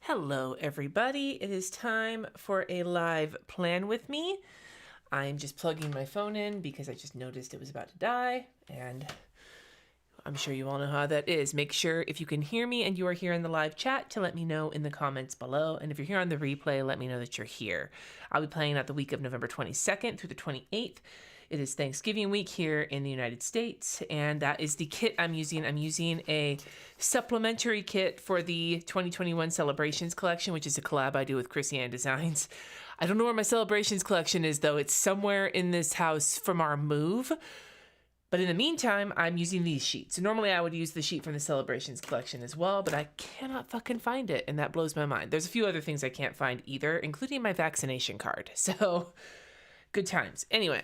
Hello, everybody. It is time for a live plan with me. I'm just plugging my phone in because I just noticed it was about to die, and I'm sure you all know how that is. Make sure if you can hear me and you are here in the live chat to let me know in the comments below. And if you're here on the replay, let me know that you're here. I'll be playing out the week of November 22nd through the 28th. It is Thanksgiving week here in the United States, and that is the kit I'm using. I'm using a supplementary kit for the 2021 Celebrations collection, which is a collab I do with Chrissy-Ann Designs. I don't know where my Celebrations collection is, though. It's somewhere in this house from our move. But in the meantime, I'm using these sheets. Normally, I would use the sheet from the Celebrations collection as well, but I cannot fucking find it, and that blows my mind. There's a few other things I can't find either, including my vaccination card. So, good times. Anyway.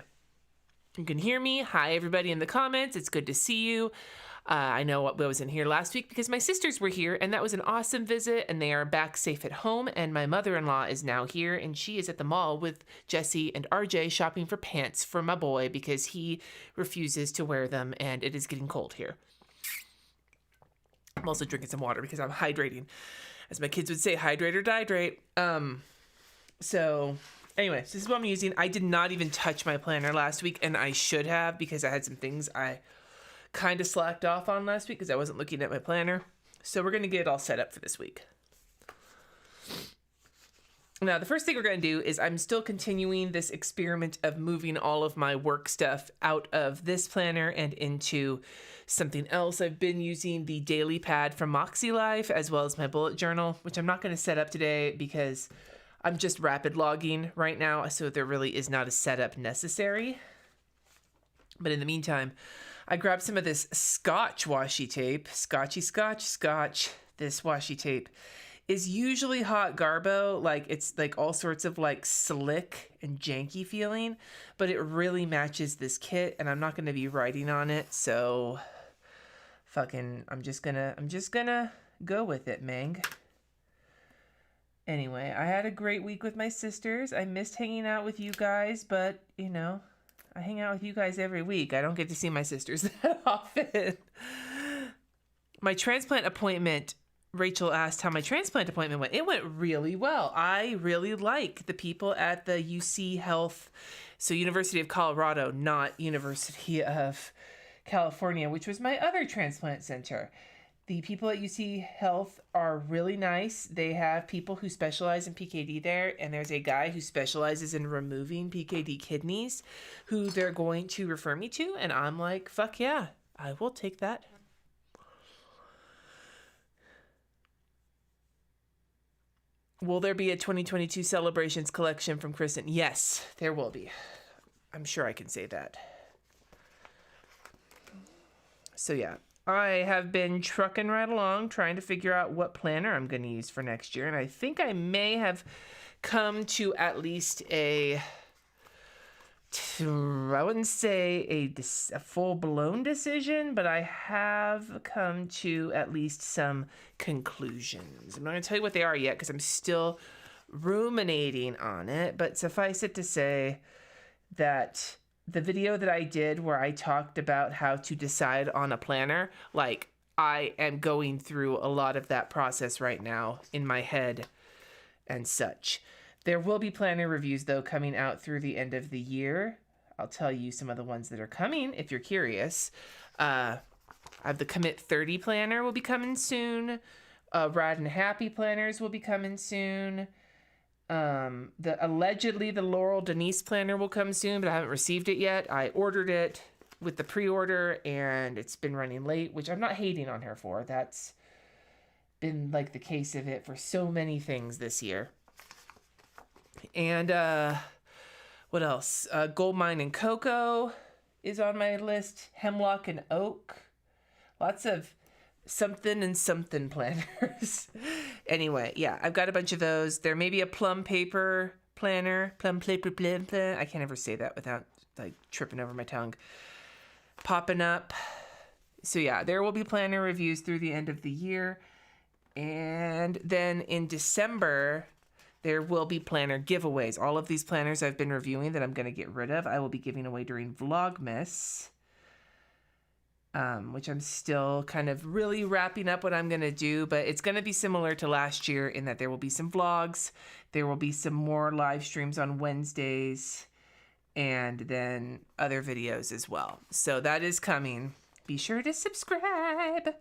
You can hear me. Hi, everybody in the comments. It's good to see you. I know I wasn't here last week because my sisters were here, and that was an awesome visit, and they are back safe at home, and my mother-in-law is now here, and she is at the mall with Jesse and RJ shopping for pants for my boy because he refuses to wear them, and it is getting cold here. I'm also drinking some water because I'm hydrating. As my kids would say, hydrate or dihydrate. Anyway, so this is what I'm using. I did not even touch my planner last week, and I should have because I had some things I kind of slacked off on last week because I wasn't looking at my planner. So we're going to get it all set up for this week. Now, the first thing we're going to do is I'm still continuing this experiment of moving all of my work stuff out of this planner and into something else. I've been using the daily pad from Moxie Life as well as my bullet journal, which I'm not going to set up today because I'm just rapid logging right now, so there really is not a setup necessary. But in the meantime, I grabbed some of this Scotch washi tape. Scotch. This washi tape is usually hot garbo. Like, it's like all sorts of like slick and janky feeling, but it really matches this kit, and I'm not going to be writing on it, so I'm just gonna go with it, Mang. Anyway, I had a great week with my sisters. I missed hanging out with you guys, but, you know, I hang out with you guys every week. I don't get to see my sisters that often. My transplant appointment, Rachel asked how my transplant appointment went. It went really well. I really like the people at the UC Health, so University of Colorado, not University of California, which was my other transplant center. The people at UC Health are really nice. They have people who specialize in PKD there, and there's a guy who specializes in removing PKD kidneys who they're going to refer me to, and I'm like, fuck yeah, I will take that. Will there be a 2022 Celebrations collection from Kristen? Yes, there will be. I'm sure I can say that. So yeah. I have been trucking right along, trying to figure out what planner I'm going to use for next year. And I think I may have come to at least I wouldn't say a full-blown decision, but I have come to at least some conclusions. I'm not going to tell you what they are yet because I'm still ruminating on it. But suffice it to say that the video that I did where I talked about how to decide on a planner, like, I am going through a lot of that process right now in my head and such. There will be planner reviews, though, coming out through the end of the year. I'll tell you some of the ones that are coming if you're curious. I have the Commit 30 planner will be coming soon. Rad and Happy planners will be coming soon. Allegedly the Laurel Denise planner will come soon, but I haven't received it yet. I ordered it with the pre-order and it's been running late, which I'm not hating on her for. That's been like the case of it for so many things this year. And what else? Gold Mine and Cocoa is on my list. Hemlock and Oak. Lots of something and something planners. Anyway, yeah, I've got a bunch of those. There may be a plum paper planner. Plum paper plan. I can't ever say that without like tripping over my tongue. Popping up. So yeah, there will be planner reviews through the end of the year. And then in December, there will be planner giveaways. All of these planners I've been reviewing that I'm going to get rid of, I will be giving away during Vlogmas. which I'm still kind of really wrapping up what I'm going to do, but it's going to be similar to last year in that there will be some vlogs, there will be some more live streams on Wednesdays, and then other videos as well. So that is coming. Be sure to subscribe,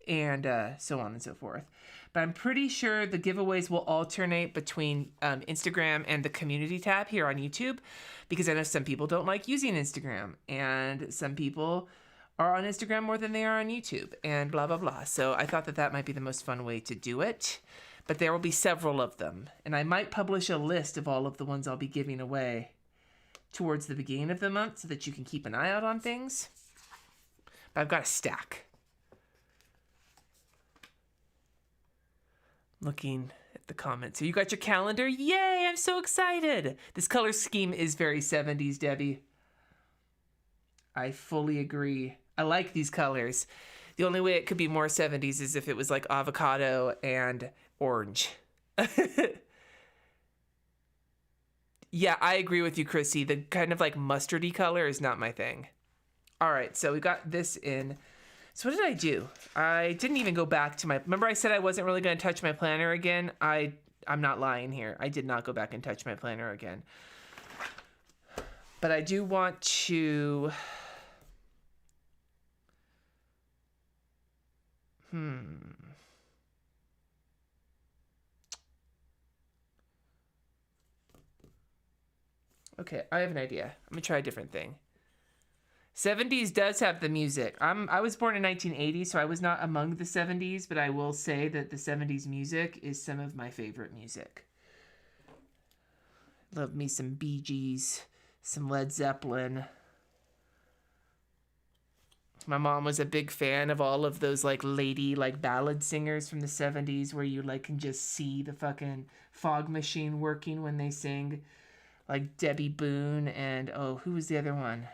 and so on and so forth. But I'm pretty sure the giveaways will alternate between Instagram and the community tab here on YouTube, because I know some people don't like using Instagram, and some people are on Instagram more than they are on YouTube, and blah, blah, blah. So I thought that that might be the most fun way to do it. But there will be several of them, and I might publish a list of all of the ones I'll be giving away towards the beginning of the month so that you can keep an eye out on things. But I've got a stack. Looking at the comments. So you got your calendar? Yay, I'm so excited. This color scheme is very 70s, Debbie. I fully agree. I like these colors. The only way it could be more 70s is if it was like avocado and orange. Yeah, I agree with you, Chrissy. The kind of like mustardy color is not my thing. All right, so we got this in. So what did I do? I didn't even go back to my... Remember I said I wasn't really going to touch my planner again? I'm not lying here. I did not go back and touch my planner again. But I do want to... Okay, I have an idea. I'm going to try a different thing. 70s does have the music. I was born in 1980, so I was not among the 70s, but I will say that the 70s music is some of my favorite music. Love me some Bee Gees, some Led Zeppelin. My mom was a big fan of all of those like lady like ballad singers from the 70s where you like can just see the fucking fog machine working when they sing. Like Debbie Boone and, oh, who was the other one?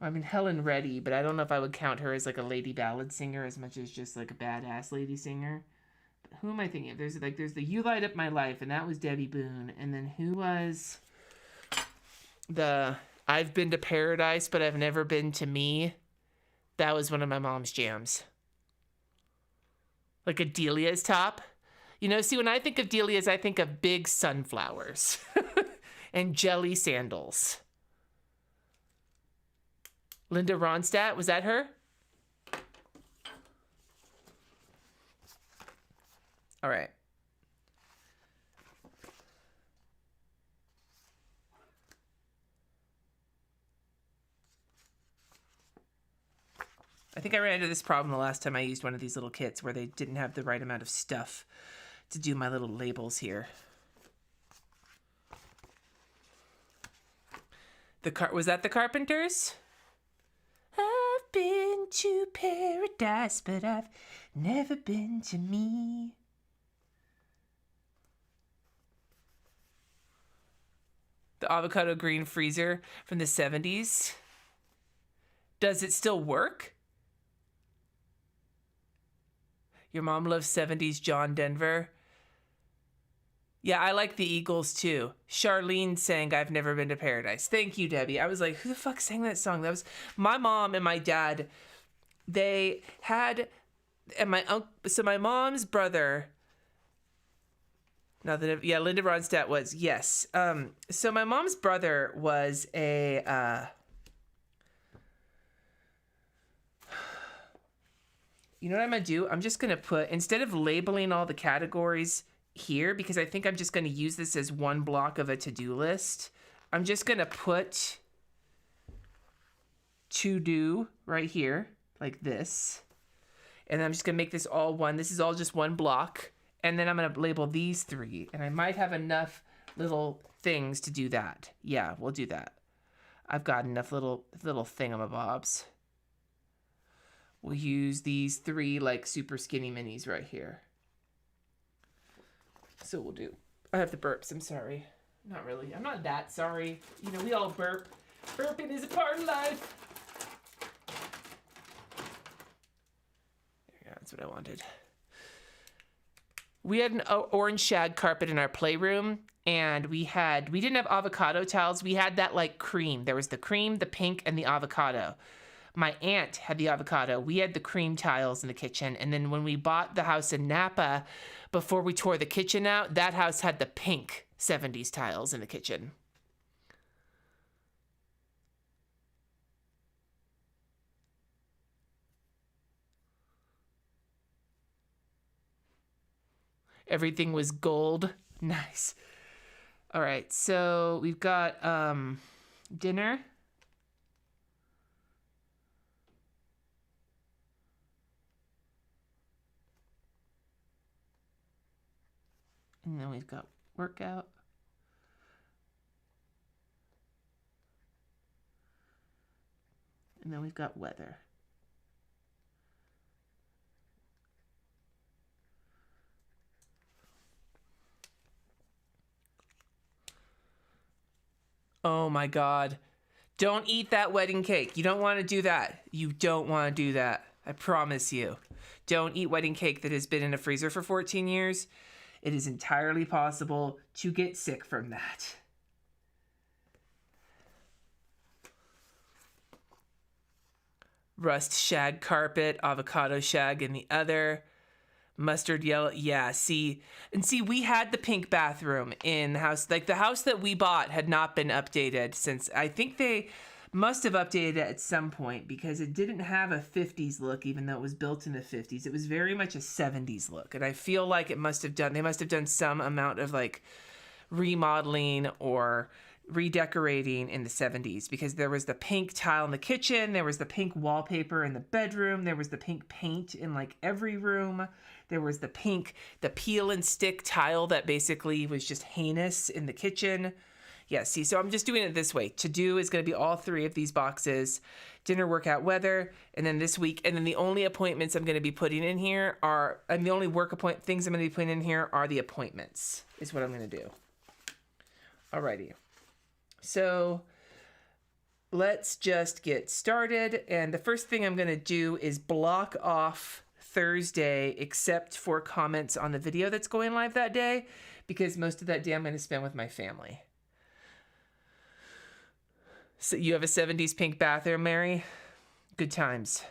I mean, Helen Reddy, but I don't know if I would count her as like a lady ballad singer as much as just like a badass lady singer. But who am I thinking of? There's the You Light Up My Life, and that was Debbie Boone. And then who was the I've Been to Paradise, but I've Never Been to Me? That was one of my mom's jams. Like a Delia's top. You know, see, when I think of Delia's, I think of big sunflowers and jelly sandals. Linda Ronstadt, was that her? All right. I think I ran into this problem the last time I used one of these little kits where they didn't have the right amount of stuff to do my little labels here. Was that the Carpenters? I've been to paradise, but I've never been to me. The avocado green freezer from the 70s. Does it still work? Your mom loves 70s John Denver. Yeah, I like the Eagles too. Charlene sang I've Never Been to Paradise. Thank you, Debbie. I was like, who the fuck sang that song? That was my mom and my dad. They had, and so my mom's brother, Linda Ronstadt was, yes. So my mom's brother was a, you know what I'm going to do? I'm just going to put, instead of labeling all the categories here, because I think I'm just going to use this as one block of a to-do list, I'm just going to put to do right here, like this. And then I'm just going to make this all one. This is all just one block. And then I'm going to label these 3. And I might have enough little things to do that. Yeah, we'll do that. I've got enough little thingamabobs. We'll use these 3 like super skinny minis right here. So we'll do. I have the burps. I'm sorry. Not really. I'm not that sorry. You know, we all burp. Burping is a part of life. There we go. That's what I wanted. We had an orange shag carpet in our playroom, and we didn't have avocado towels. We had that like cream. There was the cream, the pink, and the avocado. My aunt had the avocado. We had the cream tiles in the kitchen. And then when we bought the house in Napa, before we tore the kitchen out, that house had the pink 70s tiles in the kitchen. Everything was gold. Nice. All right, so we've got dinner. And then we've got workout. And then we've got weather. Oh my God. Don't eat that wedding cake. You don't want to do that. You don't want to do that. I promise you. Don't eat wedding cake that has been in a freezer for 14 years. It is entirely possible to get sick from that. Rust shag carpet, avocado shag in the other. Mustard yellow. Yeah, see, we had the pink bathroom in the house. Like, the house that we bought had not been updated since, I think they must have updated it at some point, because it didn't have a 50s look, even though it was built in the 50s. It was very much a 70s look. And I feel like they must have done some amount of like remodeling or redecorating in the 70s, because there was the pink tile in the kitchen, there was the pink wallpaper in the bedroom, there was the pink paint in like every room, there was the peel and stick tile that basically was just heinous in the kitchen. Yeah, see, so I'm just doing it this way. To do is going to be all three of these boxes: dinner, workout, weather, and then this week. And then the only appointments I'm going to be putting in here and the only things I'm going to be putting in here are the appointments, is what I'm going to do. Alrighty. So let's just get started. And the first thing I'm going to do is block off Thursday, except for comments on the video that's going live that day, because most of that day I'm going to spend with my family. So you have a 70s pink bathroom, Mary? Good times.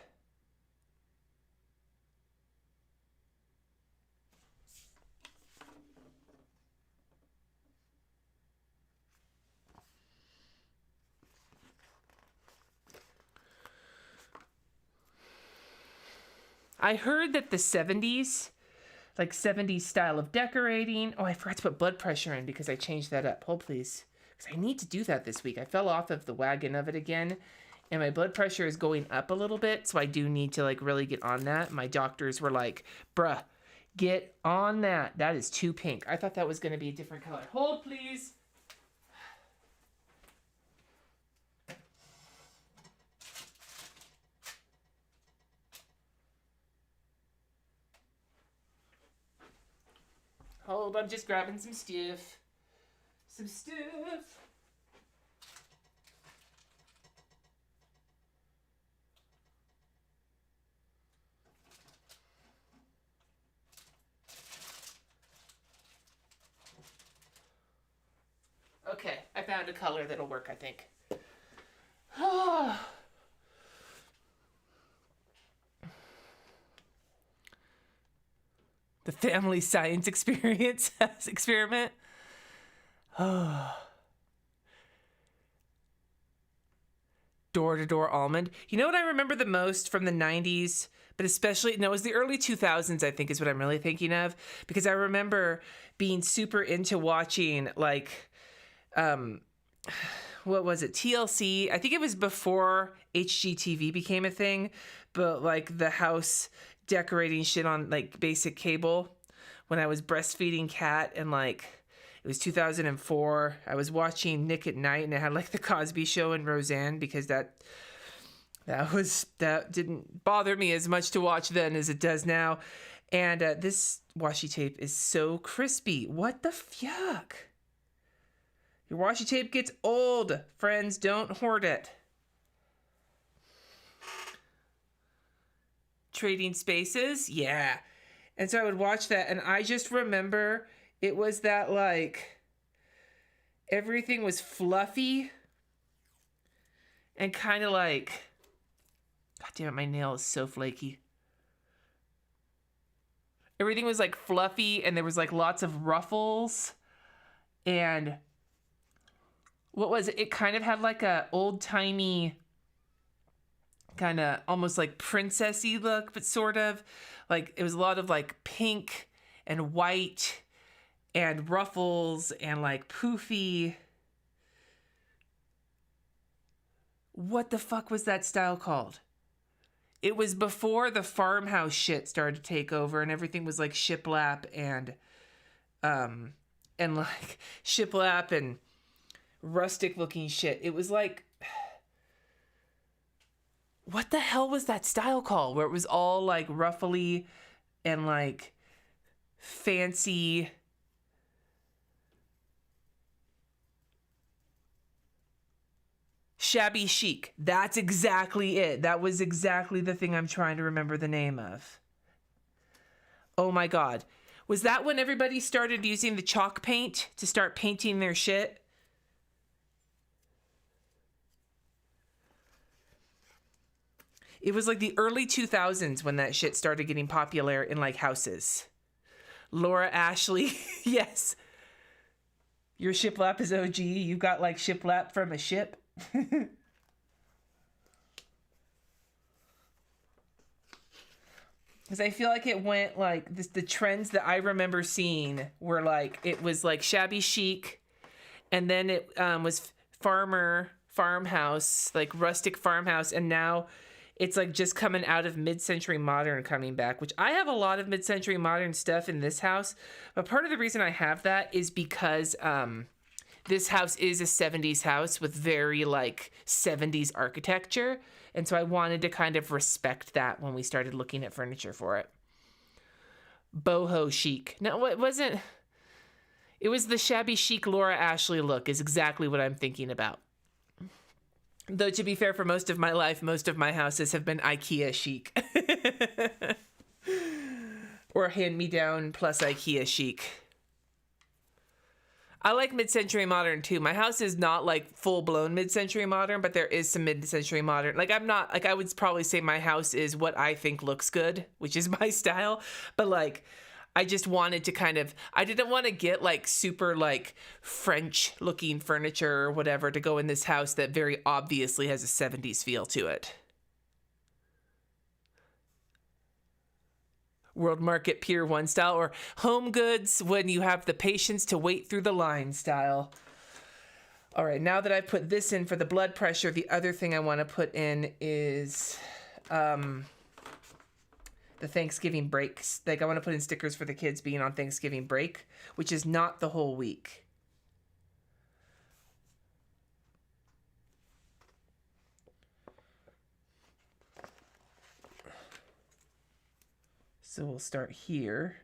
I heard that the 70s, like 70s style of decorating. Oh, I forgot to put blood pressure in because I changed that up. Hold, please. Because I need to do that this week. I fell off of the wagon of it again, and my blood pressure is going up a little bit, so I do need to like really get on that. My doctors were like, bruh, get on that. That is too pink. I thought that was going to be a different color. Hold, please. Hold, I'm just grabbing some stuff. Some stuff. Okay, I found a color that'll work, I think. The family science experiment. Door-to-door almond. You know what I remember the most from the 90s, but especially, no, it was the early 2000s, I think, is what I'm really thinking of, because I remember being super into watching, like, what was it, TLC? I think it was before HGTV became a thing, but like the house decorating shit on like basic cable when I was breastfeeding Kat, and like it was 2004. I was watching Nick at Night, and it had like the Cosby Show and Roseanne, because that didn't bother me as much to watch then as it does now. And this washi tape is so crispy. What the fuck? Your washi tape gets old. Friends, don't hoard it. Trading Spaces, yeah. And so I would watch that, and I just remember it was that, like, everything was fluffy and kind of like God damn it, my nail is so flaky. Everything was like fluffy and there was like lots of ruffles. And what was it? It kind of had like a old-timey kind of almost like princessy look, but sort of like it was a lot of like pink and white and ruffles and like poofy. What the fuck was that style called? It was before the farmhouse shit started to take over and everything was like shiplap and like shiplap and rustic looking shit. It was like, what the hell was that style called? Where it was all like ruffly and like fancy. Shabby chic. That's exactly it. That was exactly the thing I'm trying to remember the name of. Oh my God. Was that when everybody started using the chalk paint to start painting their shit? It was like the early 2000s when that shit started getting popular in like houses. Laura Ashley. Yes. Your shiplap is OG. You got like shiplap from a ship. Because I feel like it went like this, the trends that I remember seeing were like, it was like shabby chic, and then it was farmhouse, like rustic farmhouse, and now it's like just coming out of mid-century modern coming back, which I have a lot of mid-century modern stuff in this house. But part of the reason I have that is because this house is a 70s house with very like 70s architecture. And so I wanted to kind of respect that when we started looking at furniture for it. Boho chic. No, it wasn't. It was the shabby chic Laura Ashley look is exactly what I'm thinking about. Though to be fair, for most of my life, most of my houses have been IKEA chic. Or hand-me-down plus IKEA chic. I like mid-century modern too. My house is not like full-blown mid-century modern, but there is some mid-century modern. Like I'm not, like I would probably say my house is what I think looks good, which is my style. But like, I just wanted to kind of, I didn't want to get like super like French looking furniture or whatever to go in this house that very obviously has a 70s feel to it. World Market Pier 1 style, or Home Goods when you have the patience to wait through the line style. All right, now that I put this in for the blood pressure, the other thing I want to put in is the Thanksgiving breaks. Like I want to put in stickers for the kids being on Thanksgiving break, which is not the whole week. So we'll start here.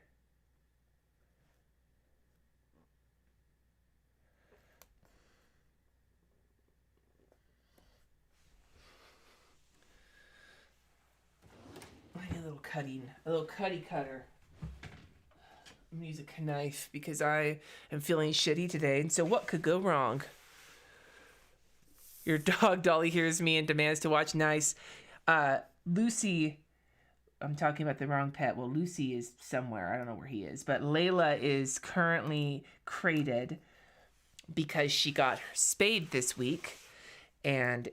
I need a little cutty cutter. I'm gonna use a knife because I am feeling shitty today. And so what could go wrong? Your dog Dolly hears me and demands to watch. Nice. Lucy, I'm talking about the wrong pet. Well, Lucy is somewhere. I don't know where he is. But Layla is currently crated because she got spayed this week. And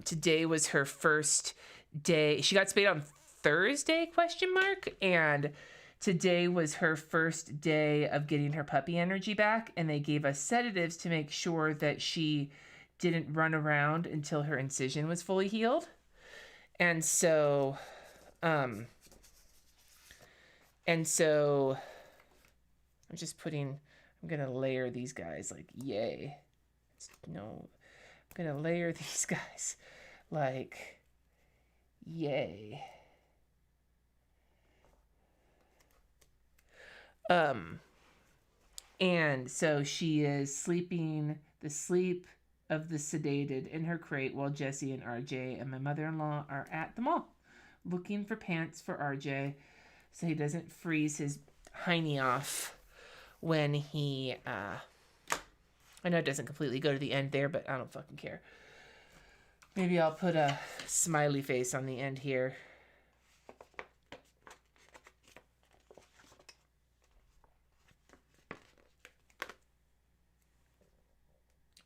today was her first day. She got spayed on Thursday, ? And today was her first day of getting her puppy energy back. And they gave us sedatives to make sure that she didn't run around until her incision was fully healed. And so I'm just I'm gonna layer these guys like, yay. I'm gonna layer these guys like, yay. And so she is sleeping the sleep of the sedated in her crate while Jesse and RJ and my mother-in-law are at the mall looking for pants for RJ so he doesn't freeze his hiney off when he, I know it doesn't completely go to the end there, but I don't fucking care. Maybe I'll put a smiley face on the end here.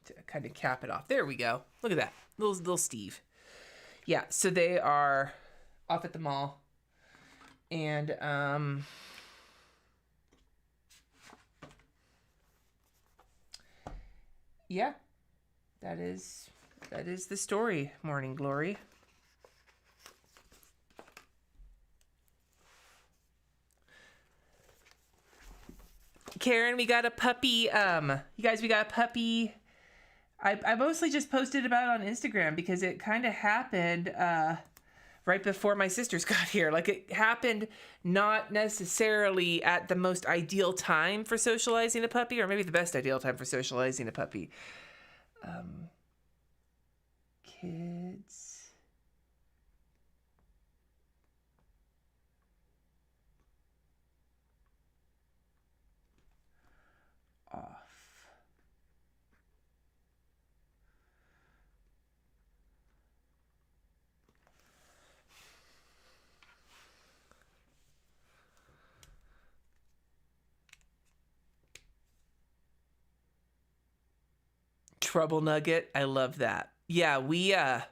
To kind of cap it off. There we go. Look at that. Little Steve. Yeah, so they are off at the mall. And yeah, that is the story, Morning Glory. Karen, we got a puppy. You guys, we got a puppy. I mostly just posted about it on Instagram because it kind of happened right before my sisters got here. Like, it happened not necessarily at the most ideal time for socializing a puppy, or maybe the best ideal time for socializing a puppy. Kids. Off. Trouble Nugget. I love that. Yeah,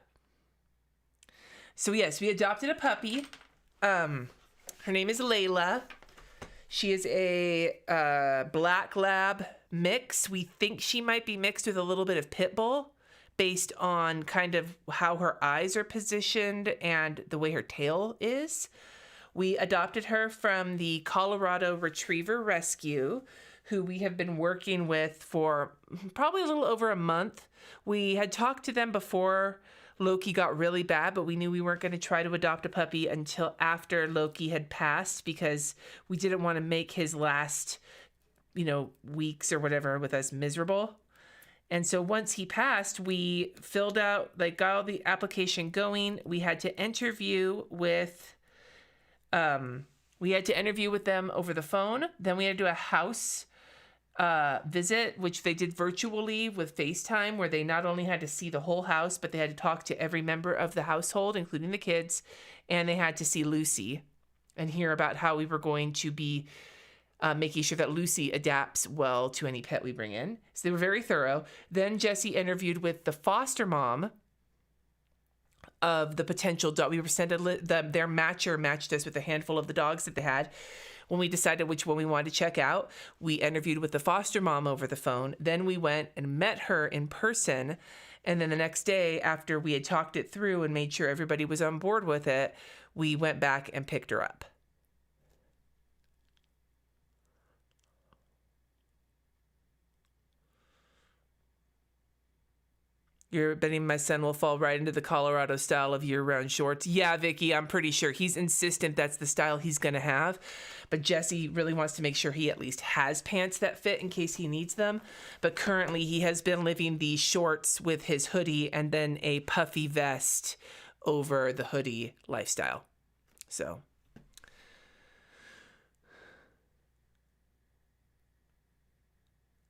so yes, we adopted a puppy. Her name is Layla. She is a black lab mix. We think she might be mixed with a little bit of pit bull based on kind of how her eyes are positioned and the way her tail is. We adopted her from the Colorado Retriever Rescue, who we have been working with for probably a little over a month. We had talked to them before Loki got really bad, but we knew we weren't going to try to adopt a puppy until after Loki had passed because we didn't want to make his last, weeks or whatever with us miserable. And so once he passed, we filled out, got all the application going. We had to interview with, them over the phone. Then we had to do a house visit, which they did virtually with FaceTime, where they not only had to see the whole house, but they had to talk to every member of the household, including the kids, and they had to see Lucy and hear about how we were going to be making sure that Lucy adapts well to any pet we bring in. So they were very thorough. Then Jesse interviewed with the foster mom of the potential dog. We were sent their matcher matched us with a handful of the dogs that they had. When we decided which one we wanted to check out, we interviewed with the foster mom over the phone. Then we went and met her in person. And then the next day, after we had talked it through and made sure everybody was on board with it, we went back and picked her up. You're betting my son will fall right into the Colorado style of year-round shorts. Yeah, Vicky, I'm pretty sure. He's insistent that's the style he's going to have. But Jesse really wants to make sure he at least has pants that fit in case he needs them. But currently he has been living the shorts with his hoodie and then a puffy vest over the hoodie lifestyle. So.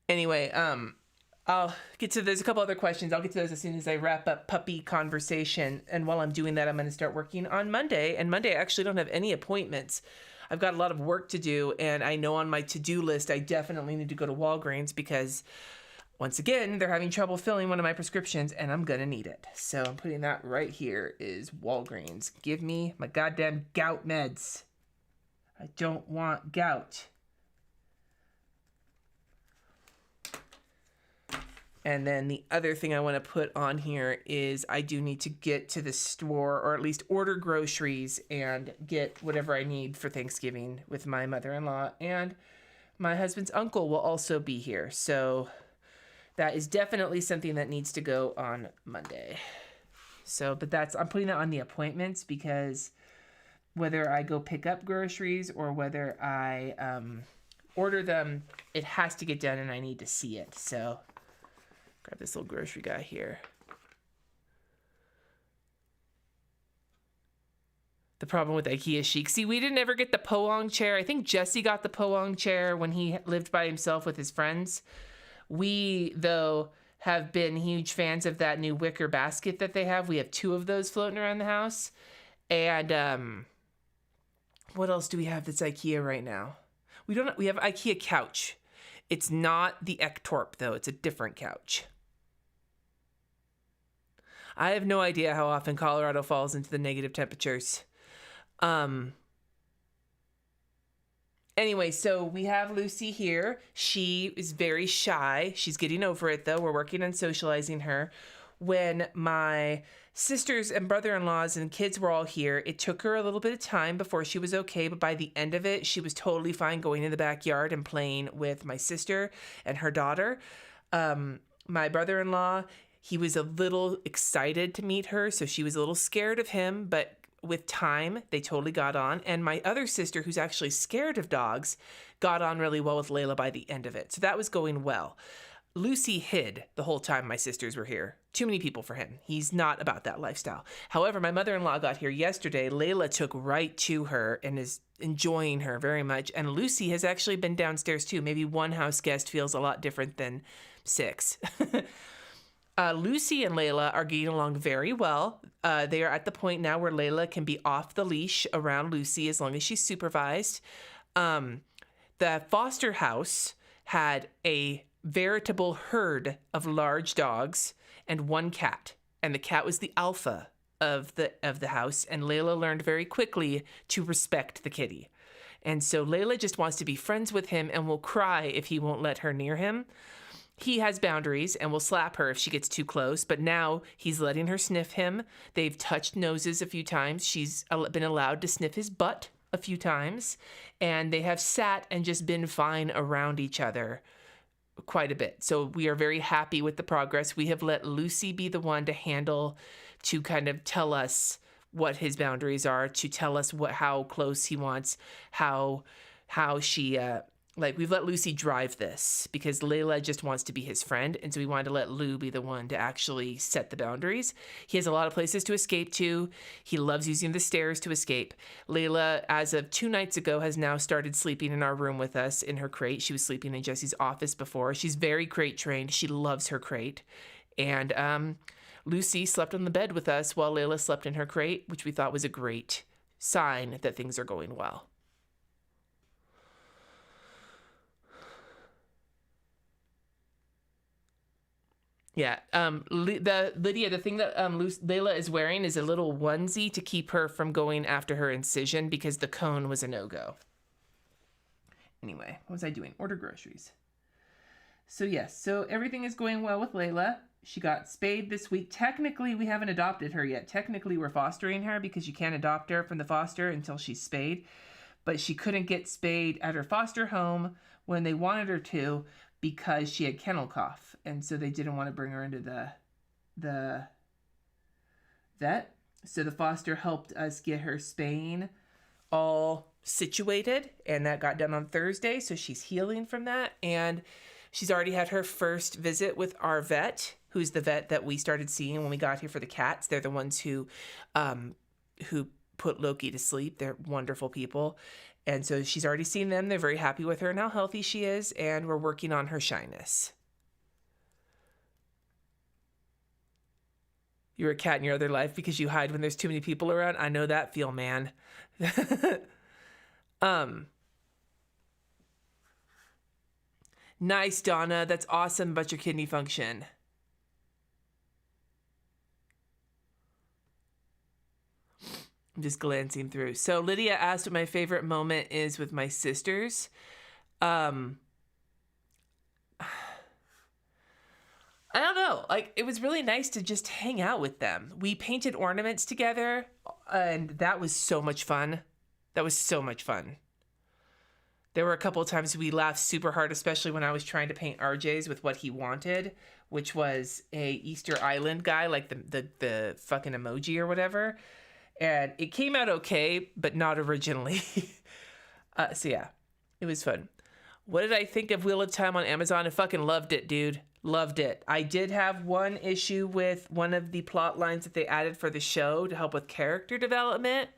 Anyway, there's a couple other questions. I'll get to those as soon as I wrap up puppy conversation. And while I'm doing that, I'm going to start working on Monday. And Monday, I actually don't have any appointments. I've got a lot of work to do. And I know on my to-do list, I definitely need to go to Walgreens because, once again, they're having trouble filling one of my prescriptions and I'm going to need it. So I'm putting that right here is Walgreens. Give me my goddamn gout meds. I don't want gout. And then the other thing I want to put on here is I do need to get to the store or at least order groceries and get whatever I need for Thanksgiving with my mother-in-law. And my husband's uncle will also be here. So that is definitely something that needs to go on Monday. So, but I'm putting that on the appointments because whether I go pick up groceries or whether I order them, it has to get done and I need to see it. So grab this little grocery guy here. The problem with IKEA chic. See, we didn't ever get the Poang chair. I think Jesse got the Poang chair when he lived by himself with his friends. We, though, have been huge fans of that new wicker basket that they have. We have 2 of those floating around the house. And what else do we have that's IKEA right now? We have IKEA couch. It's not the Ektorp though. It's a different couch. I have no idea how often Colorado falls into the negative temperatures. Anyway, so we have Lucy here. She is very shy. She's getting over it though. We're working on socializing her. When my sisters and brother-in-laws and kids were all here, it took her a little bit of time before she was okay, but by the end of it, she was totally fine going in the backyard and playing with my sister and her daughter. My brother-in-law, he was a little excited to meet her, so she was a little scared of him, but with time, they totally got on. And my other sister, who's actually scared of dogs, got on really well with Layla by the end of it. So that was going well. Lucy hid the whole time my sisters were here. Too many people for him. He's not about that lifestyle. However, my mother-in-law got here yesterday. Layla took right to her and is enjoying her very much. And Lucy has actually been downstairs too. Maybe one house guest feels a lot different than 6. Lucy and Layla are getting along very well. They are at the point now where Layla can be off the leash around Lucy as long as she's supervised. The foster house had a veritable herd of large dogs and 1 cat, and the cat was the alpha of the house, and Layla learned very quickly to respect the kitty. And so Layla just wants to be friends with him and will cry if he won't let her near him. He has boundaries and will slap her if she gets too close, but now he's letting her sniff him. They've touched noses a few times. She's been allowed to sniff his butt a few times, and they have sat and just been fine around each other quite a bit. So we are very happy with the progress. We have let Lucy be the one to kind of tell us what his boundaries are, to tell us how close he wants, how she, we've let Lucy drive this because Layla just wants to be his friend. And so we wanted to let Lou be the one to actually set the boundaries. He has a lot of places to escape to. He loves using the stairs to escape. Layla, as of 2 nights ago, has now started sleeping in our room with us in her crate. She was sleeping in Jesse's office before. She's very crate trained. She loves her crate. And Lucy slept on the bed with us while Layla slept in her crate, which we thought was a great sign that things are going well. Yeah, Lydia, the thing that Layla is wearing is a little onesie to keep her from going after her incision because the cone was a no-go. Anyway, what was I doing? Order groceries. So yes, so everything is going well with Layla. She got spayed this week. Technically, we haven't adopted her yet. Technically, we're fostering her because you can't adopt her from the foster until she's spayed. But she couldn't get spayed at her foster home when they wanted her to, because she had kennel cough, and so they didn't want to bring her into the vet. So the foster helped us get her spaying all situated, and that got done on Thursday, so she's healing from that, and she's already had her first visit with our vet, who's the vet that we started seeing when we got here for the cats. They're the ones who put Loki to sleep. They're wonderful people. And so she's already seen them. They're very happy with her and how healthy she is. And we're working on her shyness. You're a cat in your other life because you hide when there's too many people around. I know that feel, man. Nice, Donna. That's awesome about your kidney function. I'm just glancing through. So Lydia asked what my favorite moment is with my sisters. I don't know. It was really nice to just hang out with them. We painted ornaments together, and that was so much fun. There were a couple of times we laughed super hard, especially when I was trying to paint RJ's with what he wanted, which was a Easter Island guy, like the fucking emoji or whatever. And it came out okay, but not originally. So yeah, it was fun. What did I think of Wheel of Time on Amazon? I fucking loved it, dude. Loved it. I did have one issue with one of the plot lines that they added for the show to help with character development.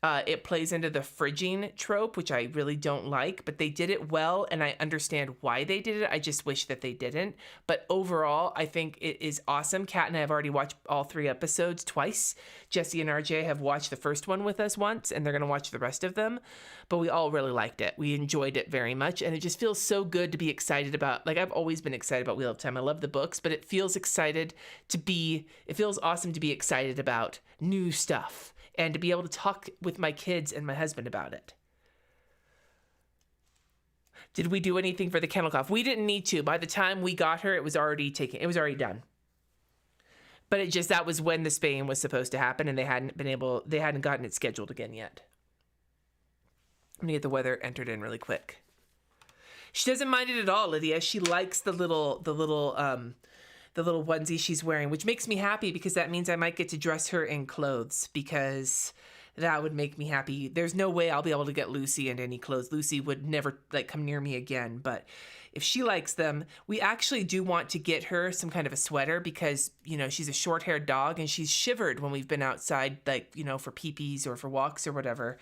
It plays into the fridging trope, which I really don't like, but they did it well, and I understand why they did it. I just wish that they didn't. But overall, I think it is awesome. Kat and I have already watched all 3 episodes twice. Jesse and RJ have watched the first one with us once, and they're going to watch the rest of them. But we all really liked it. We enjoyed it very much, and it just feels so good to be excited about. Like, I've always been excited about Wheel of Time. I love the books, but it feels awesome to be excited about new stuff. And to be able to talk with my kids and my husband about it. Did we do anything for the kennel cough? We didn't need to. By the time we got her, it was already taken. It was already done. But that was when the spaying was supposed to happen, and they hadn't gotten it scheduled again yet. I'm gonna get the weather entered in really quick. She doesn't mind it at all, Lydia. She likes the little onesie she's wearing, which makes me happy because that means I might get to dress her in clothes, because that would make me happy. There's no way I'll be able to get Lucy into any clothes. Lucy would never come near me again, but if she likes them, we actually do want to get her some kind of a sweater because, she's a short-haired dog and she's shivered when we've been outside, for pee-pees or for walks or whatever,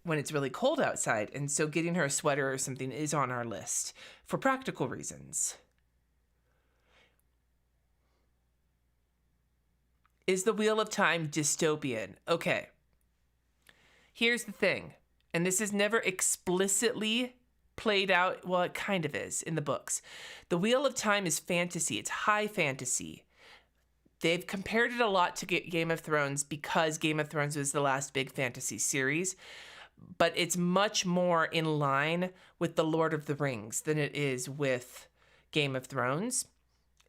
when it's really cold outside. And so getting her a sweater or something is on our list for practical reasons. Is the Wheel of Time dystopian? Okay. Here's the thing, and this is never explicitly played out. Well, it kind of is in the books. The Wheel of Time is fantasy. It's high fantasy. They've compared it a lot to Game of Thrones because Game of Thrones was the last big fantasy series, but it's much more in line with The Lord of the Rings than it is with Game of Thrones,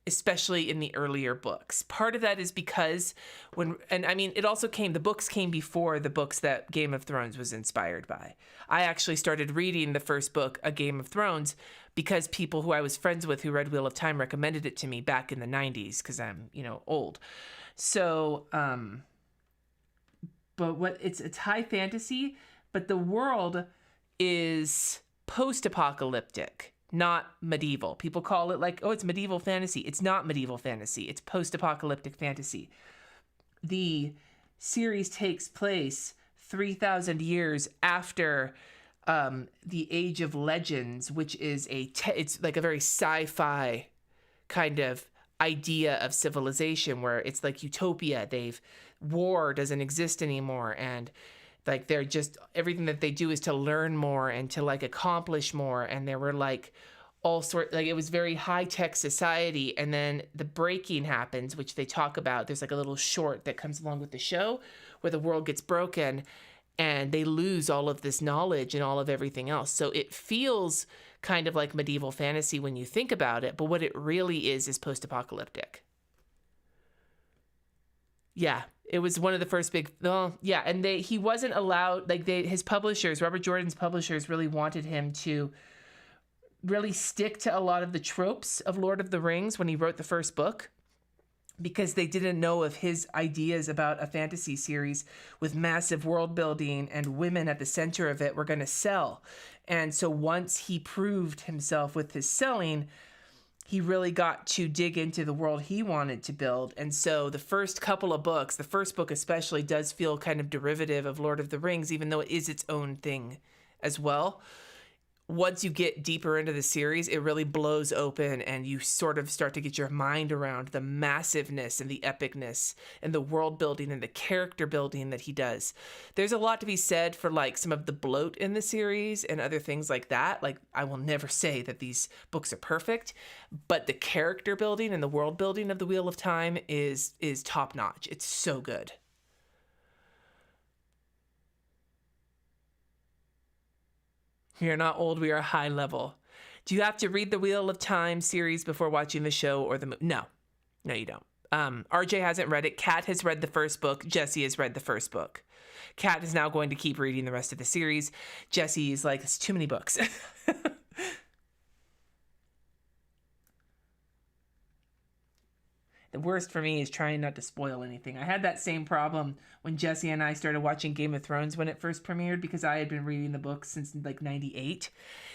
especially in the earlier books. Part of that is because the books came before the books that Game of Thrones was inspired by. I actually started reading the first book, A Game of Thrones, because people who I was friends with who read Wheel of Time recommended it to me back in the 90s, because I'm, old. So, but it's high fantasy, but the world is post-apocalyptic, not medieval. People call it it's medieval fantasy. It's not medieval fantasy. It's post-apocalyptic fantasy. The series takes place 3,000 years after the Age of Legends, which is it's like a very sci-fi kind of idea of civilization where it's like utopia. War doesn't exist anymore, and they're just, everything that they do is to learn more and to accomplish more. And there were all sorts, it was very high-tech society. And then the breaking happens, which they talk about. There's a little short that comes along with the show where the world gets broken and they lose all of this knowledge and all of everything else. So it feels kind of like medieval fantasy when you think about it, but what it really is post-apocalyptic. Yeah, it was one of the first big, and he wasn't allowed, his publishers, Robert Jordan's publishers, really wanted him to really stick to a lot of the tropes of Lord of the Rings when he wrote the first book, because they didn't know if his ideas about a fantasy series with massive world building and women at the center of it were going to sell. And so once he proved himself with his selling, he really got to dig into the world he wanted to build. And so the first couple of books, the first book especially, does feel kind of derivative of Lord of the Rings, even though it is its own thing as well. Once you get deeper into the series, it really blows open and you sort of start to get your mind around the massiveness and the epicness and the world building and the character building that he does. There's a lot to be said for some of the bloat in the series and other things like that. I will never say that these books are perfect, but the character building and the world building of the Wheel of Time is top notch. It's so good. We are not old, we are high level. Do you have to read the Wheel of Time series before watching the show or the movie? No, you don't. RJ hasn't read it. Kat has read the first book. Jesse has read the first book. Kat is now going to keep reading the rest of the series. Jesse is it's too many books. The worst for me is trying not to spoil anything. I had that same problem when Jesse and I started watching Game of Thrones when it first premiered, because I had been reading the books since 98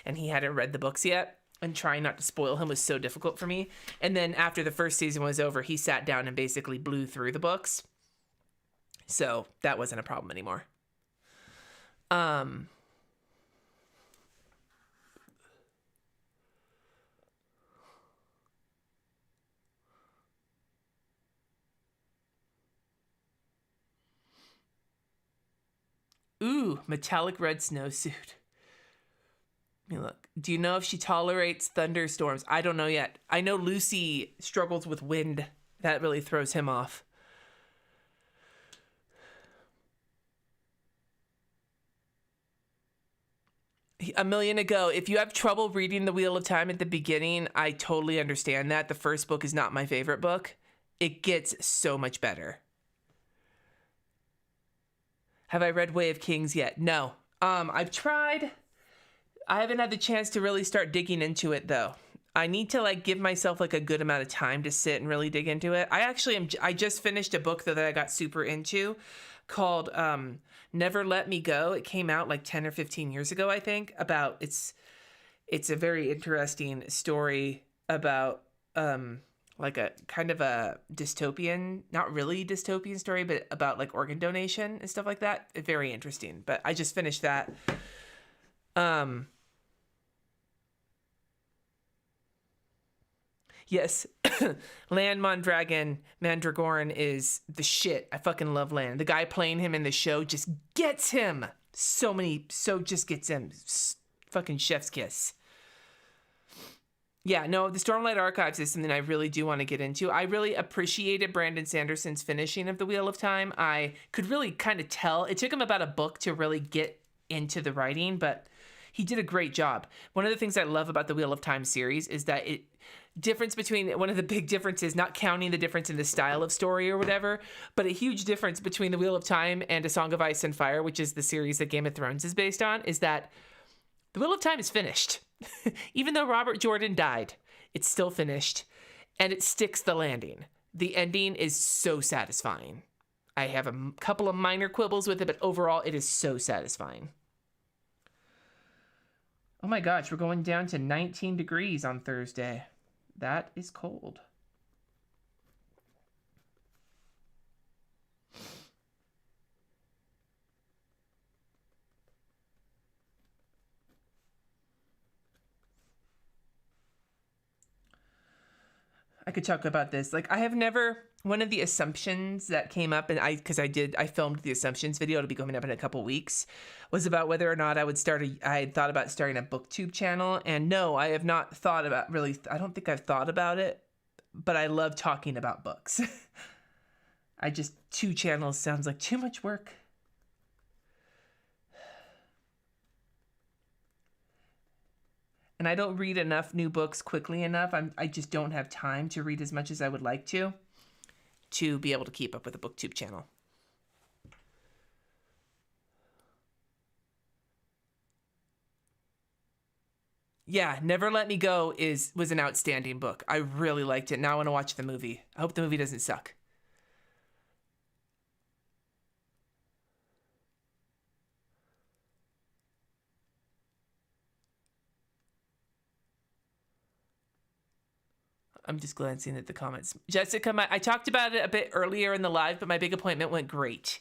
and he hadn't read the books yet, and trying not to spoil him was so difficult for me. And then after the first season was over, he sat down and basically blew through the books. So that wasn't a problem anymore. Um, Ooh, metallic red snowsuit. Let me look. Do you know if she tolerates thunderstorms? I don't know yet. I know Lucy struggles with wind. That really throws him off. A million ago, if you have trouble reading The Wheel of Time at the beginning, I totally understand that. The first book is not my favorite book. It gets so much better. Have I read Way of Kings yet? No. I've tried. I haven't had the chance to really start digging into it, though. I need to give myself a good amount of time to sit and really dig into it. I just finished a book though that I got super into called Never Let Me Go. It came out 10 or 15 years ago, I think. It's a very interesting story about a kind of a dystopian, not really dystopian story, but about organ donation and stuff like that. Very interesting. But I just finished that. Yes, Lan Mandragoran is the shit. I fucking love Lan. The guy playing him in the show just gets him. Just gets him. Fucking chef's kiss. Yeah, no, the Stormlight Archives is something I really do want to get into. I really appreciated Brandon Sanderson's finishing of The Wheel of Time. I could really kind of tell. It took him about a book to really get into the writing, but he did a great job. One of the things I love about the Wheel of Time series is that one of the big differences, not counting the difference in the style of story or whatever, but a huge difference between the Wheel of Time and A Song of Ice and Fire, which is the series that Game of Thrones is based on, is that the Wheel of Time is finished. Even though Robert Jordan died, it's still finished, and it sticks the landing. The ending is so satisfying. I have a couple of minor quibbles with it, but overall, it is so satisfying. Oh my gosh, we're going down to 19 degrees on Thursday. That is cold. I could talk about this. One of the assumptions that came up, and I filmed the assumptions video, it'll be coming up in a couple weeks, was about whether or not I had thought about starting a BookTube channel. And no, I have not thought about I don't think I've thought about it, but I love talking about books. 2 channels sounds like too much work. And I don't read enough new books quickly enough. I just don't have time to read as much as I would like to be able to keep up with a BookTube channel. Yeah, Never Let Me Go was an outstanding book. I really liked it. Now I want to watch the movie. I hope the movie doesn't suck. I'm just glancing at the comments. Jessica, I talked about it a bit earlier in the live, but my big appointment went great.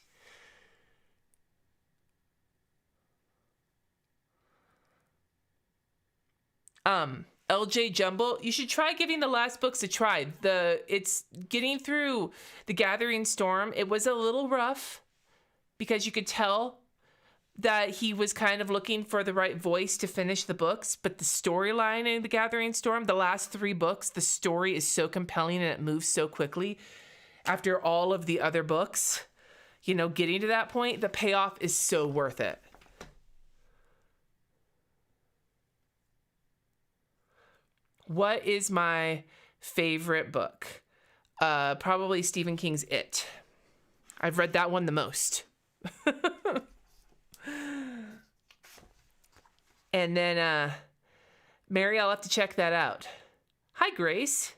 LJ Jumble, you should try giving the last books a try. It's getting through The Gathering Storm. It was a little rough because you could tell that he was kind of looking for the right voice to finish the books, but the storyline in The Gathering Storm, the last 3 books, the story is so compelling and it moves so quickly. After all of the other books, getting to that point, the payoff is so worth it. What is my favorite book? Probably Stephen King's It. I've read that one the most. And then, Mary, I'll have to check that out. Hi, Grace.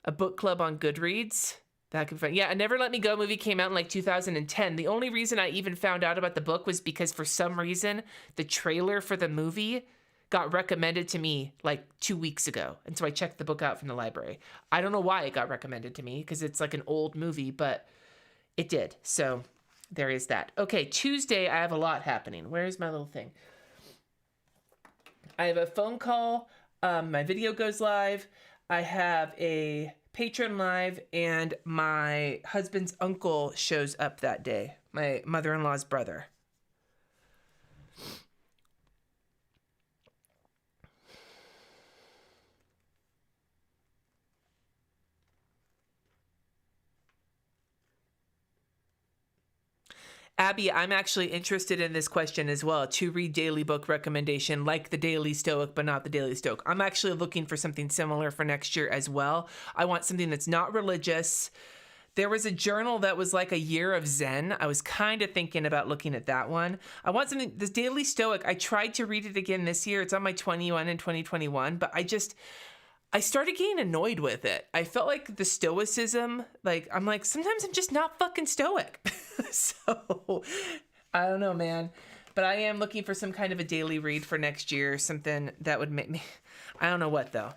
A book club on Goodreads. That could be fun. Yeah, A Never Let Me Go movie came out in 2010. The only reason I even found out about the book was because for some reason, the trailer for the movie got recommended to me 2 weeks ago. And so I checked the book out from the library. I don't know why it got recommended to me because it's an old movie, but it did. So there is that. Okay, Tuesday, I have a lot happening. Where's my little thing? I have a phone call. My video goes live. I have a patron live, and my husband's uncle shows up that day. My mother-in-law's brother. Abby, I'm actually interested in this question as well. To read daily book recommendation, like the Daily Stoic, but not the Daily Stoic. I'm actually looking for something similar for next year as well. I want something that's not religious. There was a journal that was like a year of Zen. I was kind of thinking about looking at that one. I want something, this Daily Stoic, I tried to read it again this year. It's on my 21 and 2021, but I started getting annoyed with it. I felt like the stoicism, like, I'm like, sometimes I'm just not fucking stoic. So, I don't know, man. But I am looking for some kind of a daily read for next year. Something that would make me, I don't know what, though.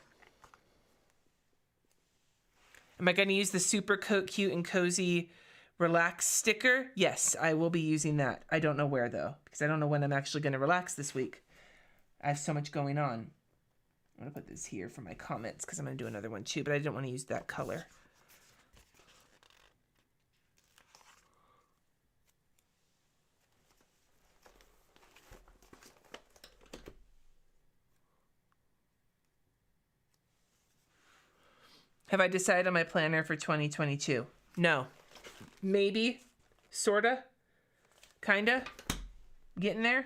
Am I going to use the super cute and cozy relax sticker? Yes, I will be using that. I don't know where, though, because I don't know when I'm actually going to relax this week. I have so much going on. I'm going to put this here for my comments because I'm going to do another one too, but I didn't want to use that color. Have I decided on my planner for 2022? No. Maybe. Sorta. Kinda. Getting there.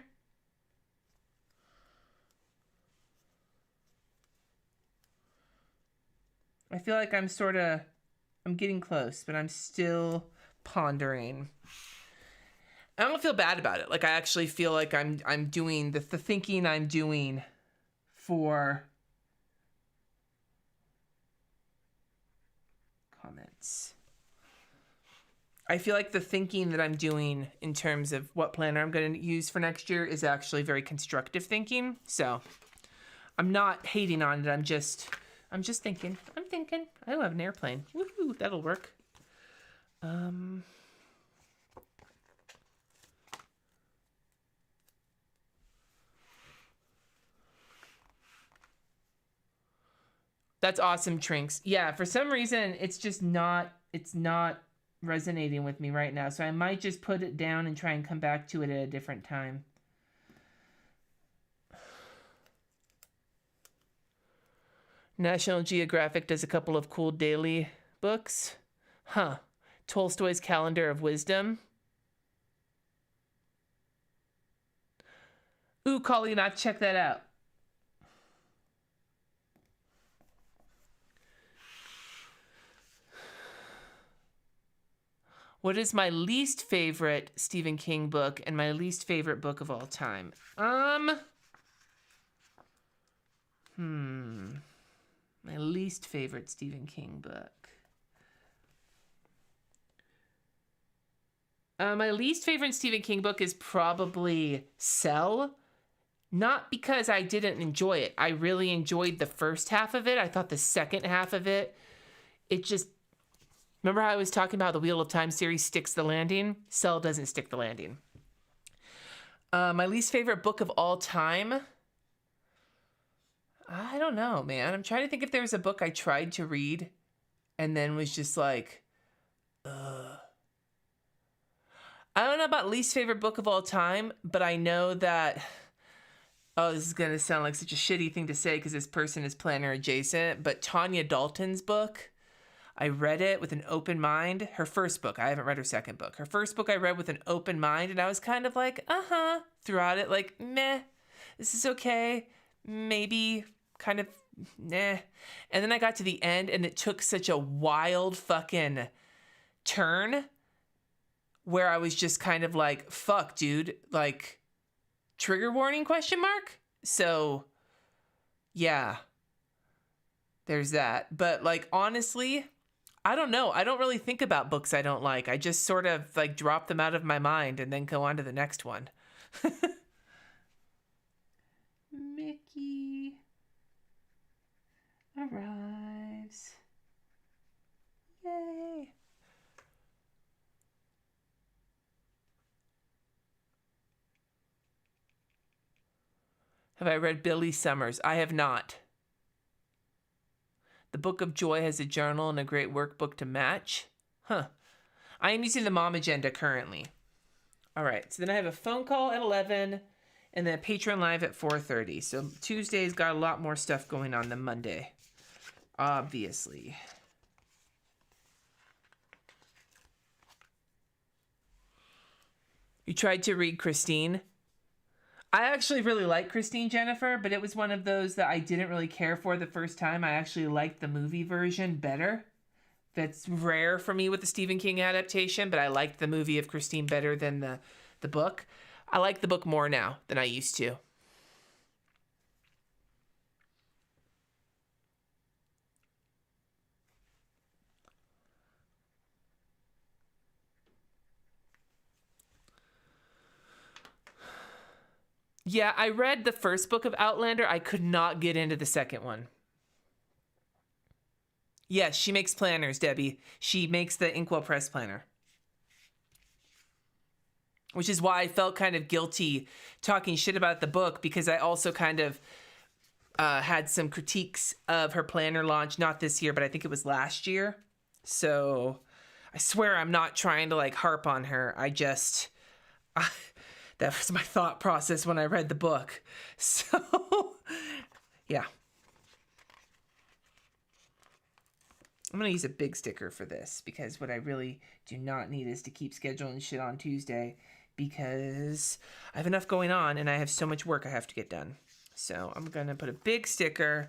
I feel like I'm getting close, but I'm still pondering. I don't feel bad about it. Like, I actually feel like I'm doing the thinking I'm doing for comments. I feel like the thinking that I'm doing in terms of what planner I'm going to use for next year is actually very constructive thinking. So I'm not hating on it. I'm just thinking. I'm thinking. I have an airplane. Woohoo! That'll work. That's awesome, Trinks. Yeah, for some reason, it's not resonating with me right now. So I might just put it down and try and come back to it at a different time. National Geographic does a couple of cool daily books. Huh. Tolstoy's Calendar of Wisdom. Ooh, Colleen, I'll check that out. What is my least favorite Stephen King book and my least favorite book of all time? My least favorite Stephen King book. My least favorite Stephen King book is probably Cell. Not because I didn't enjoy it. I really enjoyed the first half of it. I thought the second half of it, it just... Remember how I was talking about the Wheel of Time series sticks the landing? Cell doesn't stick the landing. My least favorite book of all time? I don't know, man. I'm trying to think if there was a book I tried to read and then was just like, ugh. I don't know about least favorite book of all time, but I know that... Oh, this is going to sound like such a shitty thing to say because this person is planner adjacent, but Tanya Dalton's book... I read it with an open mind. Her first book. I haven't read her second book. Her first book I read with an open mind, and I was kind of like, throughout it, like, meh, this is okay. Maybe, kind of, nah. And then I got to the end, and it took such a wild fucking turn where I was just kind of like, fuck, dude. Like, trigger warning, question mark? So, yeah. There's that. But, like, honestly... I don't know. I don't really think about books I don't like. I just sort of like drop them out of my mind and then go on to the next one. Mickey arrives. Yay. Have I read Billy Summers? I have not. The Book of Joy has a journal and a great workbook to match. Huh. I am using the MomAgenda currently. All right. So then I have a phone call at 11 and then a Patreon Live at 4:30. So Tuesday's got a lot more stuff going on than Monday. Obviously. You tried to read Christine? I actually really like Christine, Jennifer, but it was one of those that I didn't really care for the first time. I actually liked the movie version better. That's rare for me with the Stephen King adaptation, but I liked the movie of Christine better than the book. I like the book more now than I used to. Yeah, I read the first book of Outlander. I could not get into the second one. Yes, she makes planners, Debbie. She makes the Inkwell Press planner. Which is why I felt kind of guilty talking shit about the book, because I also kind of had some critiques of her planner launch, not this year, but I think it was last year. So I swear I'm not trying to like harp on her. That was my thought process when I read the book. So, yeah. I'm going to use a big sticker for this because what I really do not need is to keep scheduling shit on Tuesday because I have enough going on and I have so much work I have to get done. So I'm going to put a big sticker